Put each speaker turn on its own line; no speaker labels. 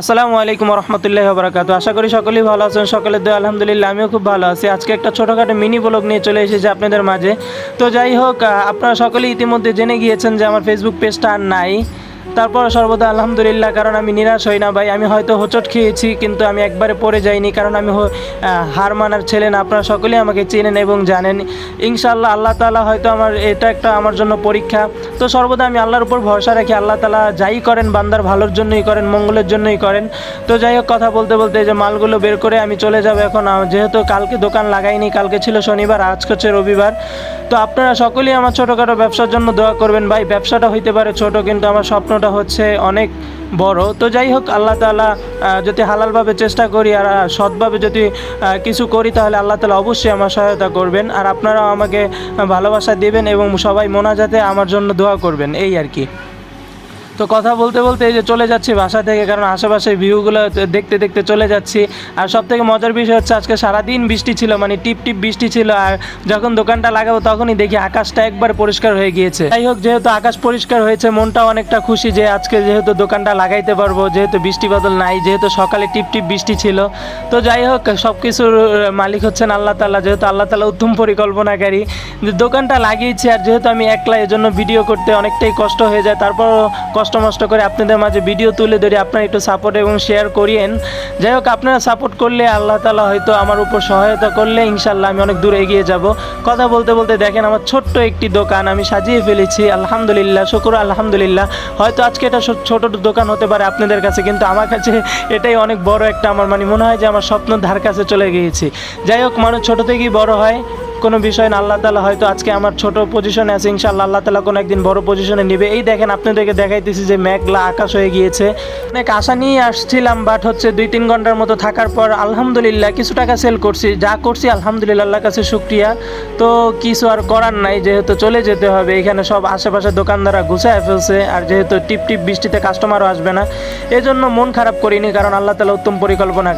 আসসালামু আলাইকুম রহমতুল্লাহি ওয়া বারাকাতু। আশা করি সকলেই ভালো আছেন। সকলের দোয়া আলহামদুলিল্লাহ আমিও খুব ভালো আছি। আজকে একটা ছোটোখাটো মিনি ব্লগ নিয়ে চলে এসেছি আপনাদের মাঝে। তো যাই হোক, আপনারা সকলেই ইতিমধ্যে জেনে গিয়েছেন যে আমার ফেসবুক পেজটা আর নাই। তারপর সর্বদা আলহামদুলিল্লাহ, কারণ আমি নিরাশ হই না ভাই। আমি হয়তো হোঁচট খেয়েছি, কিন্তু আমি একবারে পড়ে যাইনি, কারণ আমি হার মানার ছেলে না। আপনারা সকলেই আমাকে চেনেন এবং জানেন। ইনশাআল্লাহ আল্লাহ তাআলা হয়তো এটা একটা আমার জন্য পরীক্ষা। তো সর্বদা আমি আল্লাহর উপর ভরসা রাখি। আল্লাহ তাআলা যাই করেন বান্দার ভালোর জন্যই করেন, মঙ্গলের জন্যই করেন। তো যাই হোক, কথা বলতে বলতে এই যে মালগুলো বের করে আমি চলে যাব এখন। যেহেতু কালকে দোকান লাগাইনি, কালকে ছিল শনিবার, আজকে হচ্ছে রবিবার। তো আপনারা সকলেই আমার ছোটোখাটো ব্যবসার জন্য দোয়া করবেন ভাই। ব্যবসাটা হইতে পারে ছোট, কিন্তু আমার স্বপ্নটা হচ্ছে অনেক বড়। তো যাই হোক, আল্লাহ তাআলা যদি হালালভাবে চেষ্টা করি আর সৎভাবে যদি কিছু করি, তাহলে আল্লাহ তাআলা অবশ্যই আমার সহায়তা করবেন। আর আপনারাও আমাকে ভালোবাসা দিবেন এবং সবাই মোনাজাতে আমার জন্য দোয়া করবেন, এই আর কি। তো কথা বলতে বলতে এই যে চলে যাচ্ছি বাসা থেকে, কারণ আশেপাশের ভিউগুলো দেখতে দেখতে চলে যাচ্ছি। আর সব থেকে মজার বিষয় হচ্ছে আজকে সারাদিন বৃষ্টি ছিল, মানে টিপ টিপ বৃষ্টি ছিল। আর যখন দোকানটা লাগাবো তখনই দেখি আকাশটা একবার পরিষ্কার হয়ে গিয়েছে। যাই হোক, যেহেতু আকাশ পরিষ্কার হয়েছে, মনটাও অনেকটা খুশি যে আজকে যেহেতু দোকানটা লাগাইতে পারবো, যেহেতু বৃষ্টি বাদল নাই, যেহেতু সকালে টিপ টিপ বৃষ্টি ছিল। তো যাই হোক, সব কিছুর মালিক হচ্ছেন আল্লাহ তাআলা। যেহেতু আল্লাহ তাআলা উত্তম পরিকল্পনাকারী, যে দোকানটা লাগিয়েছি। আর যেহেতু আমি একলা, এজন্য ভিডিও করতে অনেকটাই কষ্ট হয়ে যায়। তারপর কষ্ট মষ্ট করে আপনাদের মাঝে ভিডিও তুলে ধরি। আপনারা একটু সাপোর্ট এবং শেয়ার করিয়েন। যাই হোক, আপনারা সাপোর্ট করলে আল্লাহ তাআলা হয়তো আমার উপর সহায়তা করলে ইনশাআল্লাহ আমি অনেক দূর এগিয়ে যাব। কথা বলতে বলতে দেখেন আমার ছোট্ট একটি দোকান আমি সাজিয়ে ফেলেছি। আলহামদুলিল্লাহ, শুকর আলহামদুলিল্লাহ। হয়তো আজকে এটা ছোট দোকান হতে পারে আপনাদের কাছে, কিন্তু আমার কাছে এটাই অনেক বড় একটা, আমার মানে মনে হয় যে আমার স্বপ্নের ধার কাছে চলে গিয়েছি। যাই হোক, মানুষ ছোট থেকেই বড় হয়, কোনো বিষয় না। আল্লাহ তাআলা হয়তো আজকে আমার ছোট পজিশনে আছে, ইনশাআল্লাহ আল্লাহ তাআলা কোনো একদিন বড় পজিশনে নেবে। এই দেখেন, আপনাদেরকে দেখাইতেছি যে মেঘলা আকাশ হয়ে গিয়েছে। অনেক আশা নিয়ে আসছিলাম, বাট হচ্ছে 2-3 ঘন্টার মতো থাকার পর আলহামদুলিল্লাহ কিছু টাকা সেল করছি। যা করছি আলহামদুলিল্লাহ আল্লাহর কাছে শুকরিয়া। তো কিছু আর করার নাই, যেহেতু চলে যেতে হবে। এখানে সব আশেপাশে দোকানদাররা গুছায় ফেলছে, আর যেহেতু টিপ টিপ বৃষ্টিতে কাস্টমারও আসবে না, এজন্য মন খারাপ করিনি, কারণ আল্লাহ তাআলা উত্তম পরিকল্পনা।